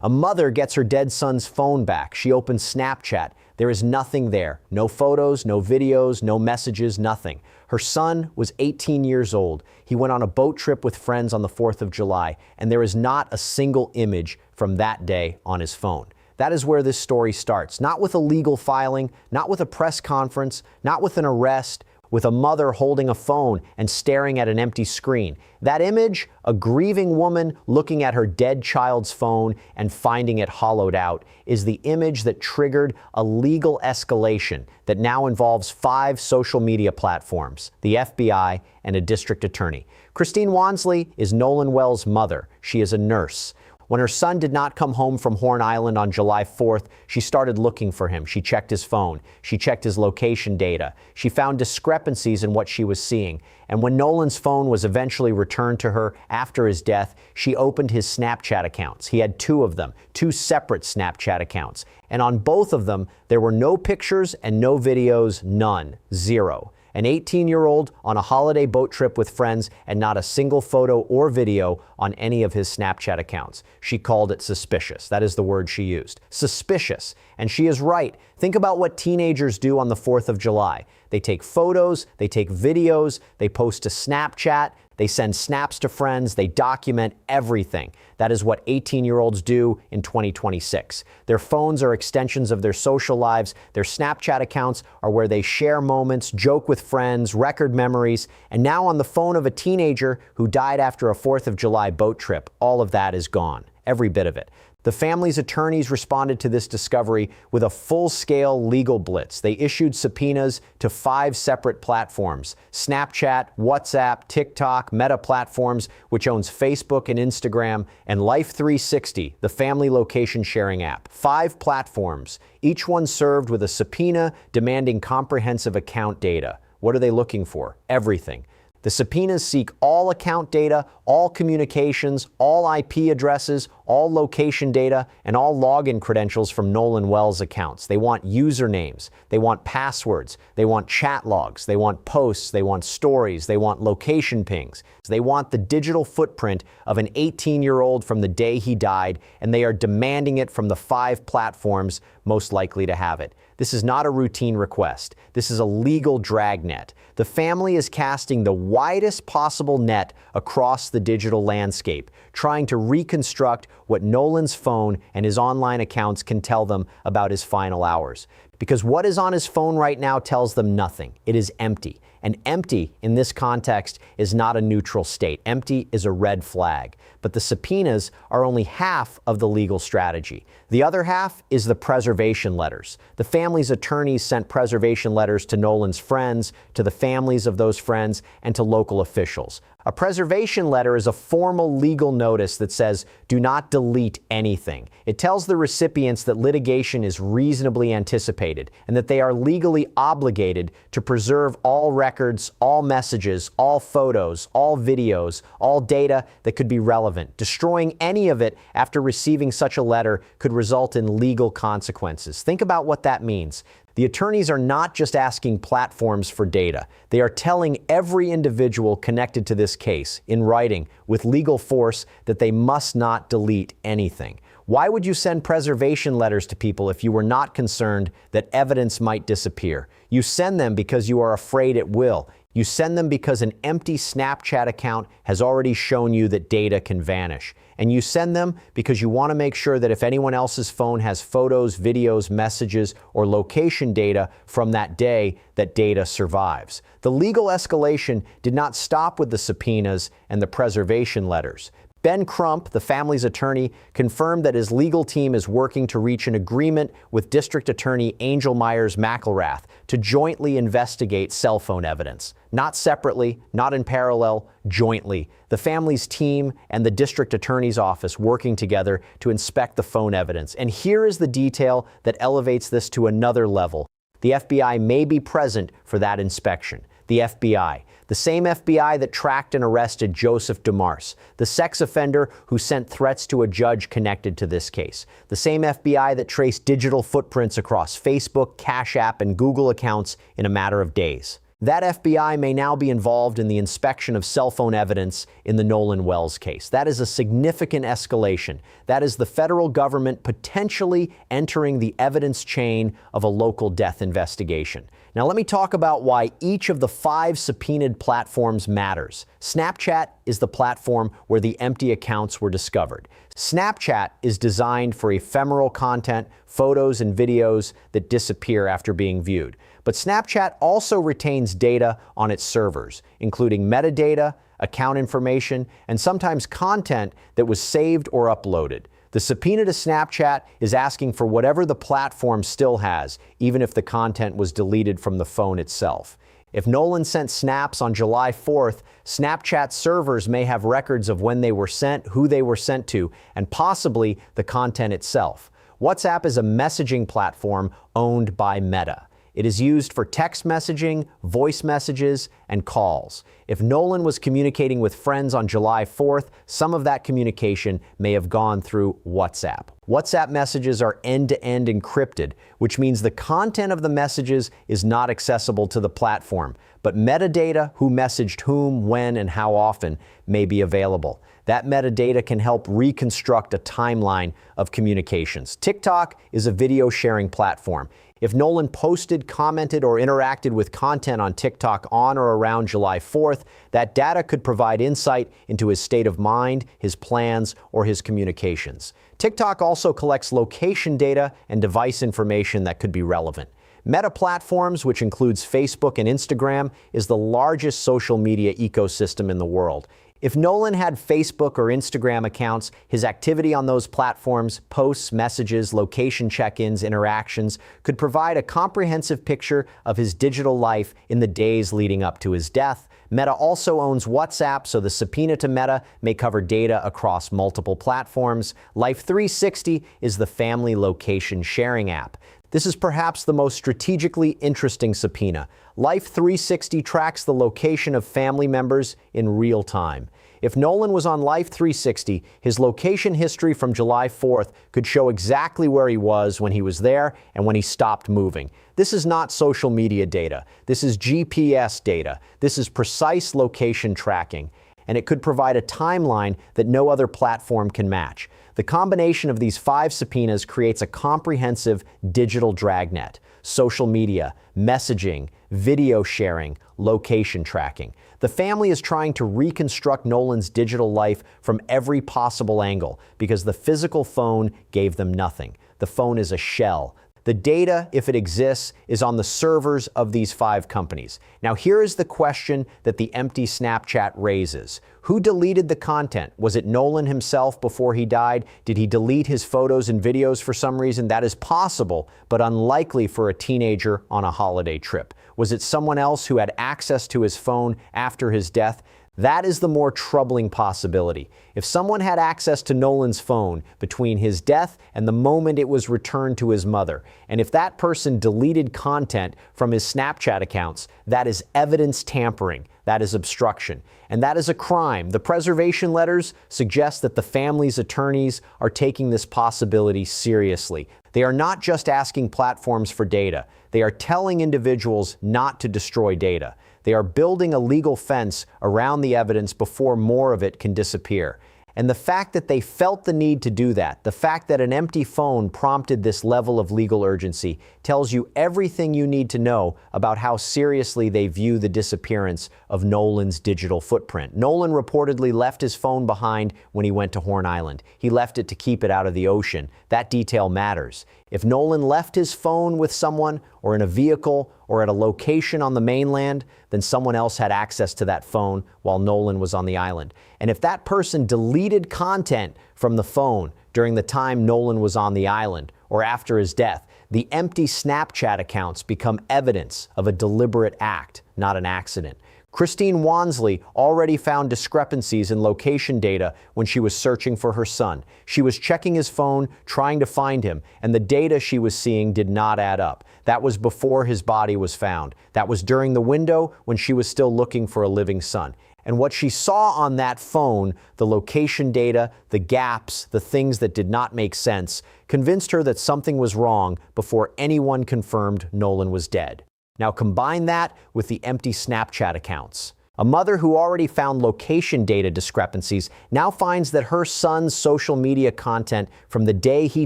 A mother gets her dead son's phone back. She opens Snapchat. There is nothing there. No photos, no videos, no messages, nothing. Her son was 18 years old. He went on a boat trip with friends on the 4th of July, and there is not a single image from that day on his phone. That is where this story starts. Not with a legal filing, not with a press conference, not with an arrest, with a mother holding a phone and staring at an empty screen. That image, a grieving woman looking at her dead child's phone and finding it hollowed out, is the image that triggered a legal escalation that now involves 5 social media platforms, the FBI, and a district attorney. Christine Wonsley is Nolan Wells' mother. She is a nurse. When her son did not come home from Horn Island on July 4th, she started looking for him. She checked his phone. She checked his location data. She found discrepancies in what she was seeing. And when Nolan's phone was eventually returned to her after his death, she opened his Snapchat accounts. He had 2 of them, 2 separate Snapchat accounts. And on both of them, there were no pictures and no videos, none, 0. An 18-year-old on a holiday boat trip with friends and not a single photo or video on any of his Snapchat accounts. She called it suspicious. That is the word she used. Suspicious. And she is right. Think about what teenagers do on the 4th of July. They take photos, they take videos, they post to Snapchat, they send snaps to friends, they document everything. That is what 18-year-olds do in 2026. Their phones are extensions of their social lives. Their Snapchat accounts are where they share moments, joke with friends, record memories. And now on the phone of a teenager who died after a 4th of July boat trip, all of that is gone. Every bit of it. The family's attorneys responded to this discovery with a full-scale legal blitz. They issued subpoenas to 5 separate platforms: Snapchat, WhatsApp, TikTok, Meta Platforms, which owns Facebook and Instagram, and Life360, the family location sharing app. 5 platforms, each one served with a subpoena demanding comprehensive account data. What are they looking for? Everything. The subpoenas seek all account data, all communications, all IP addresses, all location data, and all login credentials from Nolan Wells accounts. They want usernames, they want passwords, they want chat logs, they want posts, they want stories, they want location pings. They want the digital footprint of an 18-year-old from the day he died, and they are demanding it from the 5 platforms most likely to have it. This is not a routine request. This is a legal dragnet. The family is casting the widest possible net across the digital landscape, trying to reconstruct what Nolan's phone and his online accounts can tell them about his final hours. Because what is on his phone right now tells them nothing. It is empty. And empty, in this context, is not a neutral state. Empty is a red flag. But the subpoenas are only half of the legal strategy. The other half is the preservation letters. The family's attorneys sent preservation letters to Nolan's friends, to the families of those friends, and to local officials. A preservation letter is a formal legal notice that says, do not delete anything. It tells the recipients that litigation is reasonably anticipated and that they are legally obligated to preserve all records, all messages, all photos, all videos, all data that could be relevant. Destroying any of it after receiving such a letter could result in legal consequences. Think about what that means. The attorneys are not just asking platforms for data. They are telling every individual connected to this case, in writing, with legal force, that they must not delete anything. Why would you send preservation letters to people if you were not concerned that evidence might disappear? You send them because you are afraid it will. You send them because an empty Snapchat account has already shown you that data can vanish. And you send them because you want to make sure that if anyone else's phone has photos, videos, messages, or location data from that day, that data survives. The legal escalation did not stop with the subpoenas and the preservation letters. Ben Crump, the family's attorney, confirmed that his legal team is working to reach an agreement with District Attorney Angel Myers-McElrath to jointly investigate cell phone evidence. Not separately, not in parallel, jointly. The family's team and the District Attorney's office working together to inspect the phone evidence. And here is the detail that elevates this to another level. The FBI may be present for that inspection. The FBI. The same FBI that tracked and arrested Joseph DeMars, the sex offender who sent threats to a judge connected to this case. The same FBI that traced digital footprints across Facebook, Cash App, and Google accounts in a matter of days. That FBI may now be involved in the inspection of cell phone evidence in the Nolan Wells case. That is a significant escalation. That is the federal government potentially entering the evidence chain of a local death investigation. Now let me talk about why each of the 5 subpoenaed platforms matters. Snapchat is the platform where the empty accounts were discovered. Snapchat is designed for ephemeral content, photos and videos that disappear after being viewed. But Snapchat also retains data on its servers, including metadata, account information, and sometimes content that was saved or uploaded. The subpoena to Snapchat is asking for whatever the platform still has, even if the content was deleted from the phone itself. If Nolan sent snaps on July 4th, Snapchat servers may have records of when they were sent, who they were sent to, and possibly the content itself. WhatsApp is a messaging platform owned by Meta. It is used for text messaging, voice messages, and calls. If Nolan was communicating with friends on July 4th, some of that communication may have gone through WhatsApp. WhatsApp messages are end-to-end encrypted, which means the content of the messages is not accessible to the platform, but metadata, who messaged whom, when, and how often, may be available. That metadata can help reconstruct a timeline of communications. TikTok is a video sharing platform. If Nolan posted, commented, or interacted with content on TikTok on or around July 4th, that data could provide insight into his state of mind, his plans, or his communications. TikTok also collects location data and device information that could be relevant. Meta Platforms, which includes Facebook and Instagram, is the largest social media ecosystem in the world. If Nolan had Facebook or Instagram accounts, his activity on those platforms, posts, messages, location check-ins, interactions, could provide a comprehensive picture of his digital life in the days leading up to his death. Meta also owns WhatsApp, so the subpoena to Meta may cover data across multiple platforms. Life 360 is the family location sharing app. This is perhaps the most strategically interesting subpoena. Life 360 tracks the location of family members in real time. If Nolan was on Life 360, his location history from July 4th could show exactly where he was when he was there and when he stopped moving. This is not social media data. This is GPS data. This is precise location tracking, and it could provide a timeline that no other platform can match. The combination of these 5 subpoenas creates a comprehensive digital dragnet: social media, messaging, video sharing, location tracking. The family is trying to reconstruct Nolan's digital life from every possible angle because the physical phone gave them nothing. The phone is a shell. The data, if it exists, is on the servers of these 5 companies. Now here is the question that the empty Snapchat raises. Who deleted the content? Was it Nolan himself before he died? Did he delete his photos and videos for some reason? That is possible, but unlikely for a teenager on a holiday trip. Was it someone else who had access to his phone after his death? That is the more troubling possibility. If someone had access to Nolan's phone between his death and the moment it was returned to his mother, and if that person deleted content from his Snapchat accounts, that is evidence tampering. That is obstruction. And that is a crime. The preservation letters suggest that the family's attorneys are taking this possibility seriously. They are not just asking platforms for data. They are telling individuals not to destroy data. They are building a legal fence around the evidence before more of it can disappear. And the fact that they felt the need to do that, the fact that an empty phone prompted this level of legal urgency, tells you everything you need to know about how seriously they view the disappearance of Nolan's digital footprint. Nolan reportedly left his phone behind when he went to Horn Island. He left it to keep it out of the ocean. That detail matters. If Nolan left his phone with someone, or in a vehicle, or at a location on the mainland, then someone else had access to that phone while Nolan was on the island. And if that person deleted content from the phone during the time Nolan was on the island or after his death, the empty Snapchat accounts become evidence of a deliberate act, not an accident. Christine Wonsley already found discrepancies in location data when she was searching for her son. She was checking his phone, trying to find him, and the data she was seeing did not add up. That was before his body was found. That was during the window when she was still looking for a living son. And what she saw on that phone, the location data, the gaps, the things that did not make sense, convinced her that something was wrong before anyone confirmed Nolan was dead. Now combine that with the empty Snapchat accounts. A mother who already found location data discrepancies now finds that her son's social media content from the day he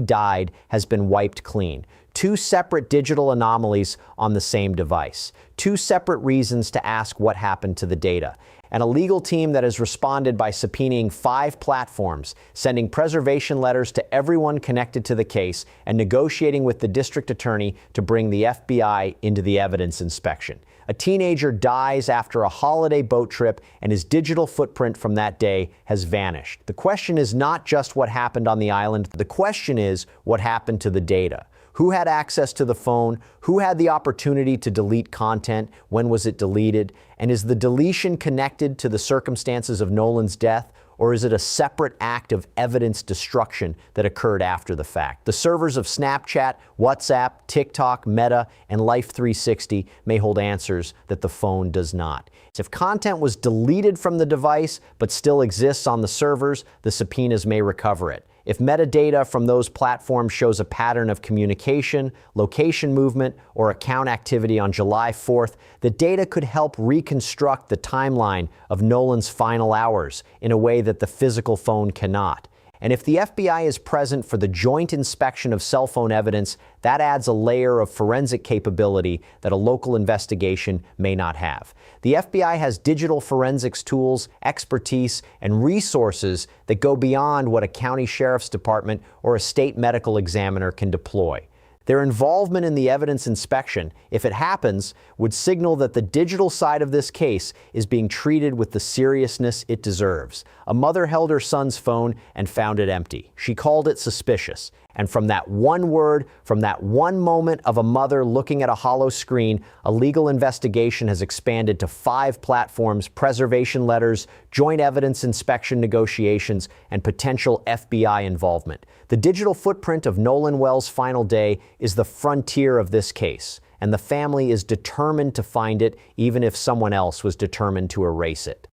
died has been wiped clean. Two separate digital anomalies on the same device. Two separate reasons to ask what happened to the data. And a legal team that has responded by subpoenaing 5 platforms, sending preservation letters to everyone connected to the case, and negotiating with the district attorney to bring the FBI into the evidence inspection. A teenager dies after a holiday boat trip, and his digital footprint from that day has vanished. The question is not just what happened on the island. The question is what happened to the data. Who had access to the phone? Who had the opportunity to delete content? When was it deleted? And is the deletion connected to the circumstances of Nolan's death? Or is it a separate act of evidence destruction that occurred after the fact? The servers of Snapchat, WhatsApp, TikTok, Meta, and Life360 may hold answers that the phone does not. If content was deleted from the device but still exists on the servers, the subpoenas may recover it. If metadata from those platforms shows a pattern of communication, location movement, or account activity on July 4th, the data could help reconstruct the timeline of Nolan's final hours in a way that the physical phone cannot. And if the FBI is present for the joint inspection of cell phone evidence, that adds a layer of forensic capability that a local investigation may not have. The FBI has digital forensics tools, expertise, and resources that go beyond what a county sheriff's department or a state medical examiner can deploy. Their involvement in the evidence inspection, if it happens, would signal that the digital side of this case is being treated with the seriousness it deserves. A mother held her son's phone and found it empty. She called it suspicious. And from that one word, from that one moment of a mother looking at a hollow screen, a legal investigation has expanded to 5 platforms, preservation letters, joint evidence inspection negotiations, and potential FBI involvement. The digital footprint of Nolan Wells' final day is the frontier of this case, and the family is determined to find it, even if someone else was determined to erase it.